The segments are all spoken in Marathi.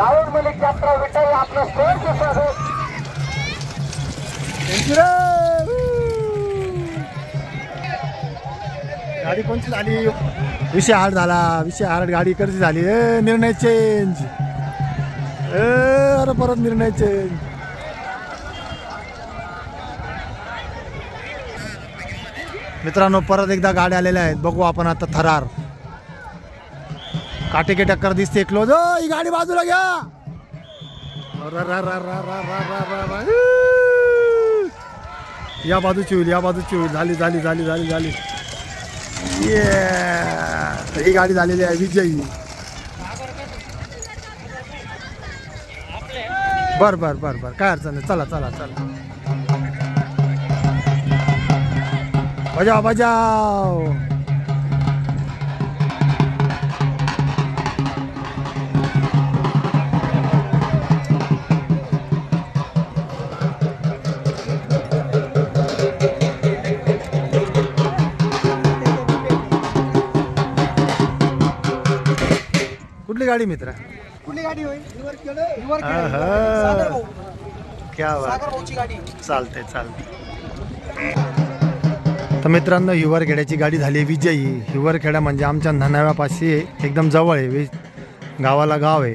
दाऊद मलिक यात्रा विठ्ठल आपलं सहर्ष स्वागत. गाडी कोणती झाली? विषय हार्ड झाला. विषय हार्ड गाडी कधी झाली? निर्णय चेंज. अरे परत निर्णय चेंज. मित्रांनो परत एकदा गाड्या आलेल्या आहेत. बघू आपण आता थरार. काटेकी टक्कर दिसते क्लोज. ही गाडी बाजूला घ्या. या बाजूची होईल, या बाजूची होईल. झाली झाली झाली झाली झाली. ही गाडी झालेली आहे विजयी. बर बर बर बर काय अडचण नाही. चला चला चला बजाव बजाव. कुठली गाडी मित्रा? कुठली गाडी होईल? क्या बात. चालते चालते. तर मित्रांनो हिवरखेड्याची गाडी झाली विजयी. हिवरखेडा म्हणजे आमच्या ननाव्यापाशी एकदम जवळ आहे. गावाला गाव आहे.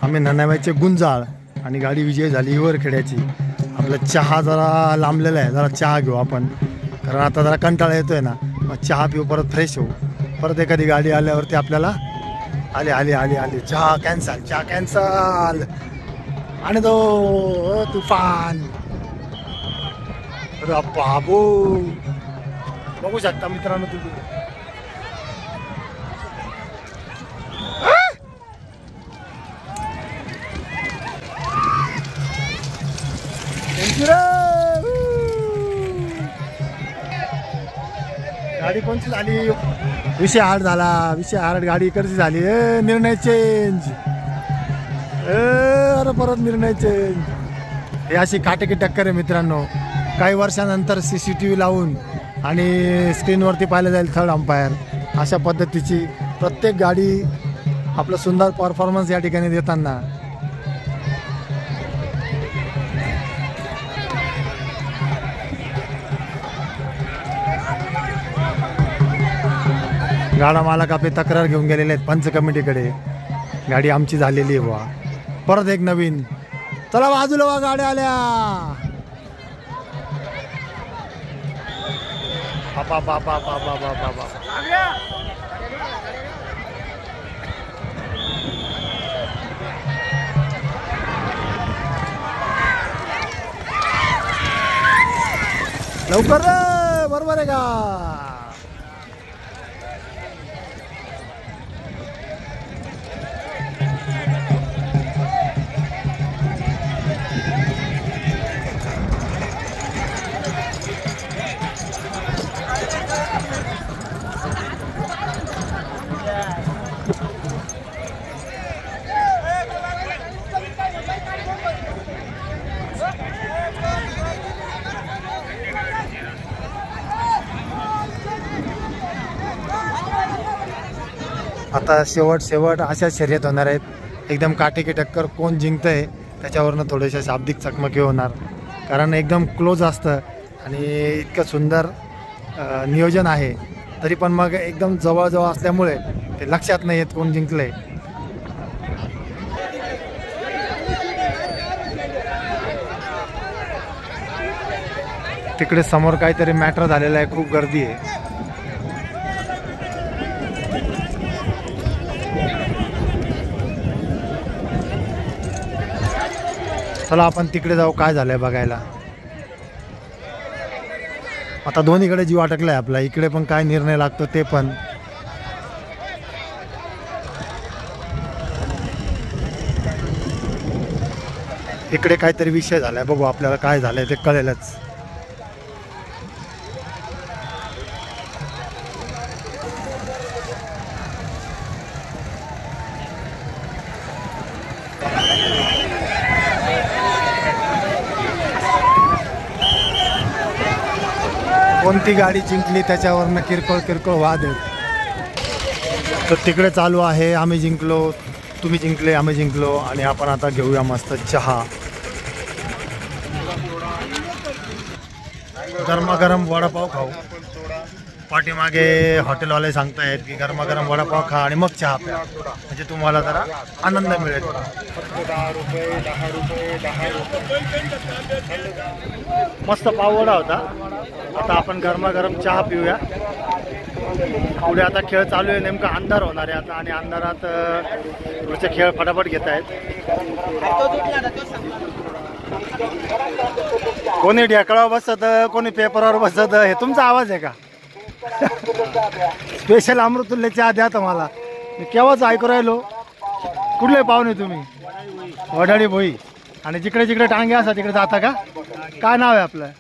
आम्ही ननाव्याचे गुंजाळ आणि गाडी विजयी झाली हिवरखेड्याची. आपला चहा जरा लांबलेला आहे. जरा चहा घेऊ आपण कारण आता जरा कंटाळा येतोय ना. मग चहा पिऊ परत फ्रेश होऊ. परत एखादी गाडी आल्यावरती आपल्याला आले आले आले आले. चहा कॅन्सल. चहा कॅन्सल. आणि तो तुफान. बाबू बघू शकता मित्रांनो तुम्ही. गाडी कोणती झाली? विषय हार्ड झाला. विषय हार्ड गाडी कधी झाली? निर्णय चेंज. अरे परत निर्णय चेंज. हे अशी काटेकी टक्कर आहे मित्रांनो. काही वर्षानंतर CCTV लावून आणि स्क्रीनवरती पाहिलं जाईल थर्ड अंपायर. अशा पद्धतीची प्रत्येक गाडी आपलं सुंदर परफॉर्मन्स या ठिकाणी देताना गाडा मालक आपली तक्रार घेऊन गेलेले आहेत पंच कमिटीकडे. गाडी आमची झालेली आहे बुवा. परत एक नवीन. चला बाजूला वा गाड्या आल्या. बाबा बाबा बाबा बाबा बाबा. लवकर रे. बरोबर आहे का? आता शेवट अशा शर्यत होणार आहेत. एकदम काटेकी टक्कर. कोण जिंकतंय त्याच्यावरनं थोडेसे शाब्दिक चकमकी होणार कारण एकदम क्लोज असतं आणि इतकं सुंदर नियोजन आहे. तरी पण मग एकदम जवळजवळ असल्यामुळे ते लक्षात नाही येत कोण जिंकलंय. तिकडे समोर काहीतरी मॅटर झालेलं आहे. खूप गर्दी आहे. चला आपण तिकडे जाऊ काय झालंय बघायला. आता दोन्हीकडे जीव अटकलाय आपला. इकडे पण काय निर्णय लागतो ते पण. इकडे काहीतरी विषय झालाय. बघू आपल्याला काय झालंय ते कळेलच. कोणती गाडी जिंकली त्याच्यावरनं किरकोळ किरकोळ वाद आहेत. तर तिकडे चालू आहे आम्ही जिंकलो, तुम्ही जिंकले, आम्ही जिंकलो आणि आपण आता घेऊया मस्त चहा. गरमागरम वडापाव खाऊ. पाठीमागे हॉटेलवाले सांगतायत की गरमागरम वडापाव खा आणि मग चहा प्या, म्हणजे तुम्हाला जरा आनंद मिळेल. मस्त पाववडा होता. आता आपण गरमागरम चहा पिऊया. पुढे आता खेळ चालू आहे. नेमका अंधार होणार आहे आता आणि अंधारात पुढचे खेळ फटाफट घेत आहेत. कोणी ढेकळावर बसत, कोणी पेपरवर बसत. हे तुमचा आवाज आहे का? स्पेशल अमृतुल्य चहा द्या तुम्हाला. मी केव्हाच ऐकू राहिलो. कुठले पाहुणे तुम्ही? वडाळी भोई. आणि जिकडे जिकडे टांगे असतात तिकडे जाता का? काय नाव आहे आपलं?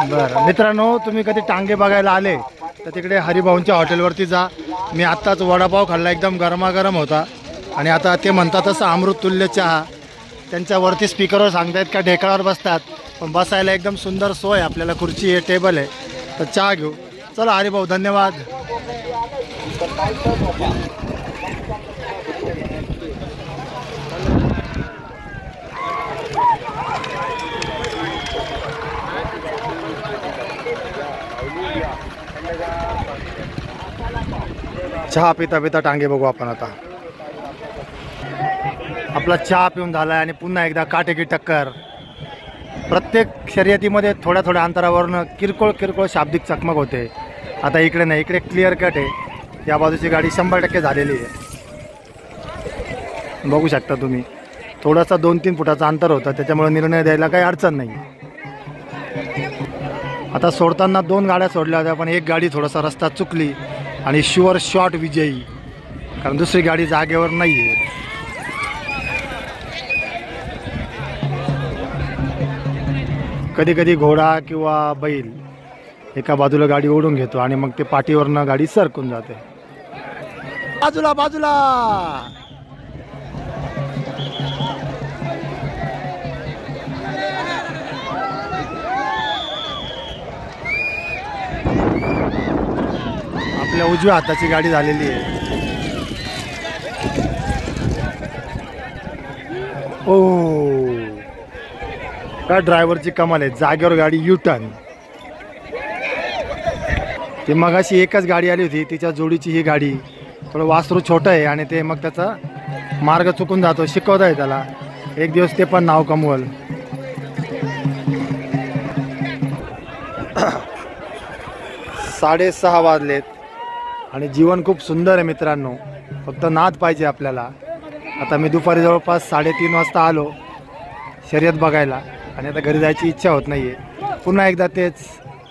बरं मित्रांनो, तुम्ही कधी टांगे बघायला आले तर तिकडे हरिभाऊंच्या हॉटेलवरती जा. मी आत्ताच वडापाव खाल्ला, एकदम गरमागरम होता. आणि आता ते म्हणतात तसं अमृतुल्य चहा. त्यांच्यावरती स्पीकरवर सांगतायत का ढेकळावर बसतात, पण बसायला एकदम सुंदर सोय. आपल्याला खुर्ची आहे, टेबल आहे. तर चहा घेऊ. चला हरिभाऊ, धन्यवाद. चहा पिता पिता टांगे बघू आपण आता. आपला चहा पिऊन झालाय आणि पुन्हा एकदा काटेकी टक्कर. प्रत्येक शर्यतीमध्ये थोड्या थोड्या अंतरावरून किरकोळ शाब्दिक चकमक होते. आता इकडे नाही, इकडे क्लिअर कट आहे. या बाजूची गाडी 100% झालेली आहे. बघू शकता तुम्ही. थोडासा 2-3 फुटाचा अंतर होतं, त्याच्यामुळे निर्णय द्यायला काही अडचण नाही. आता सोडताना 2 गाड्या सोडल्या होत्या, पण एक गाडी थोडासा रस्ता चुकली आणि शुअर शॉट विजयी, कारण दुसरी गाडी जागेवर नाही आहे. कधी कधी घोडा किंवा बैल एका बाजूला गाडी ओढून घेतो आणि मग ते पाठीवरनं गाडी सरकून जाते. बाजूला बाजूला. आपल्या उजव्या हाताची गाडी झालेली आहे. ओ, का ड्रायव्हरची कमाल आहे. जागेवर गाडी युटर्न. ती मगाशी एकच गाडी आली होती, तिच्या जोडीची ही गाडी. थोडं वासरू छोटं आहे आणि ते मग त्याचा मार्ग चुकून जातो. शिकवत आहे त्याला. एक दिवस ते पण नाव कमवल. साडेसहा वाजलेत आणि जीवन खूप सुंदर आहे मित्रांनो. फक्त नाद पाहिजे आपल्याला. आता मी दुपारी जवळपास 3:30 वाजता आलो शर्यत बघायला आणि आता घरी जायची इच्छा होत नाही आहे. पुन्हा एकदा तेच,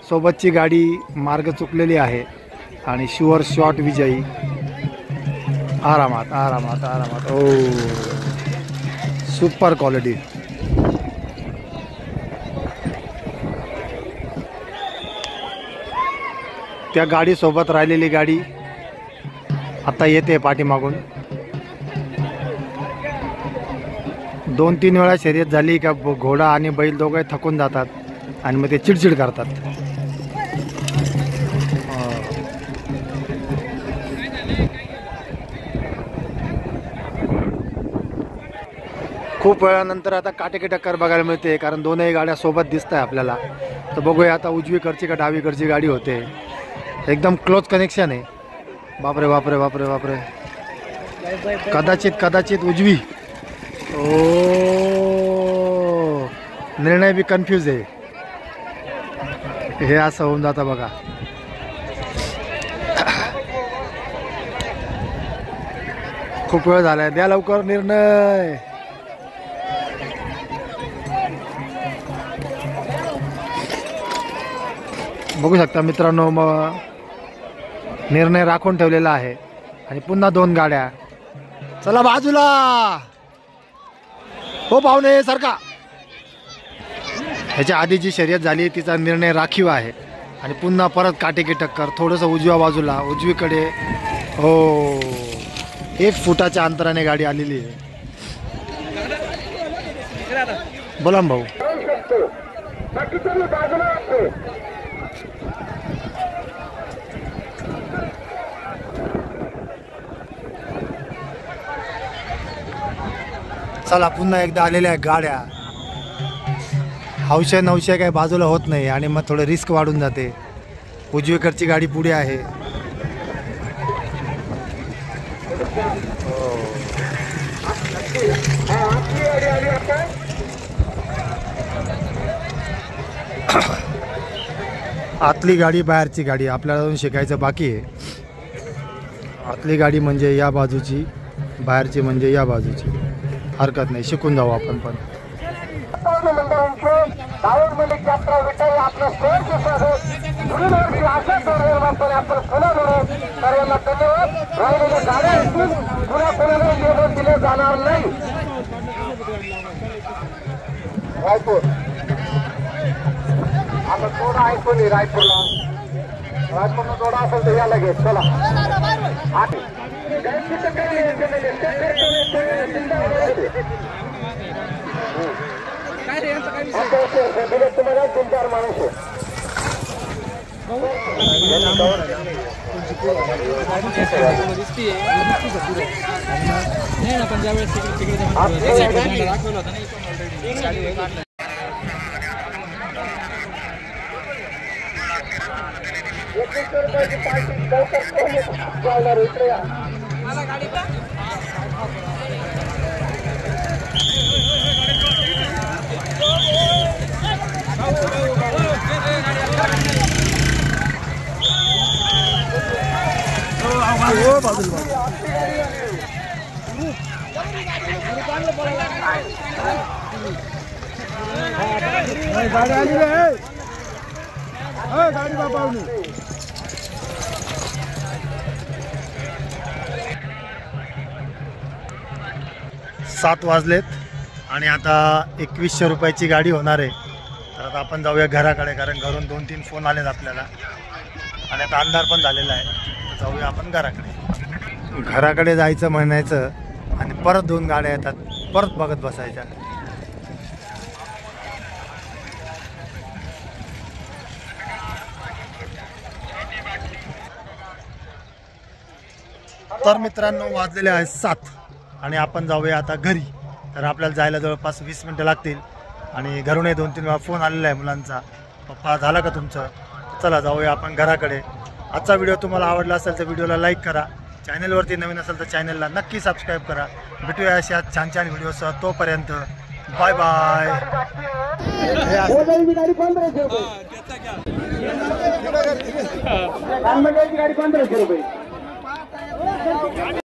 सोबतची गाडी मार्ग चुकलेली आहे आणि शुअर शॉट विजयी. आरामात आरामात आरामात. ओ, सुपर क्वालिटी. त्या गाडीसोबत राहिलेली गाडी आता येते पाठीमागून. 2-3 वेळा शर्यत झाली का घोडा आणि बैल दोघे थकून जातात आणि मग ते चिडचिड करतात. खूप वेळानंतर आता काटेकी टक्कर बघायला मिळते, कारण दोनही गाड्या सोबत दिसत आहे आपल्याला. तर बघूया आता उजवीकडची का डावीकडची गाडी होते. एकदम क्लोज कनेक्शन आहे. बापरे बापरे बापरे बापरे. कदाचित उजवी. ओ, निर्णय बी कन्फ्यूज आहे. हे असं होऊन जातं बघा. खूप वेळ झालाय, द्या लवकर निर्णय. बघू शकता मित्रांनो, मग निर्णय राखून ठेवलेला आहे आणि पुन्हा 2 गाड्या. चला बाजूला. हो पाहुणे सारखा. ह्याच्या आधी जी शर्यत झाली तिचा निर्णय राखीव आहे आणि पुन्हा परत काटेकी टक्कर. थोडंसं उजव्या बाजूला, उजवीकडे. हो, 1 फुटाच्या अंतराने गाडी आलेली आहे. बोला भाऊ. चला पुन्हा एकदा आलेल्या आहे गाड्या. हौशा नवशा काही बाजूला होत नाही आणि मग थोडं रिस्क वाढून जाते. उजवीकडची गाडी पुढे आहे. आतली गाडी बाहेरची गाडी आपल्याला अजून शिकायचं बाकी आहे. आतली गाडी म्हणजे या बाजूची, बाहेरची म्हणजे या बाजूची. हरकत नाही, शिकून जाऊ आपण पण. आता थोडा ऐकून रायपूरला थोडा असेल तर या लगेच. चला तुम्हाला 3-4 माणूस गाडी आली गाडी बाबा 7 वाजलेत आणि आता 2100 रुपयाची गाडी होणार आहे. तर आता आपण जाऊया घराकडे, कारण घरून 2-3 फोन आलेत आपल्याला आणि आता अंधार पण झालेला आहे. तर जाऊया आपण घराकडे. घराकडे जायचं म्हणायचं आणि परत 2 गाड्या येतात, परत बघत बसायच्या. तर मित्रांनो वाजलेले आहेत 7 आणि आपण जाऊया आता घरी. तर आपल्याला जायला जवळपास 20 मिनटं लागतील आणि घरूनही 2-3 वेळा फोन आलेला आहे मुलांचा, पप्पा झालं का तुमचं. चला जाऊया आपण घराकडे. आजचा व्हिडिओ तुम्हाला आवडला असेल तर व्हिडिओला लाईक करा. चॅनलवरती नवीन असेल तर चॅनलला नक्की सबस्क्राईब करा. भेटूया अशा छान छान व्हिडिओसह. तोपर्यंत बाय बाय. गाडी 1500 रुपये.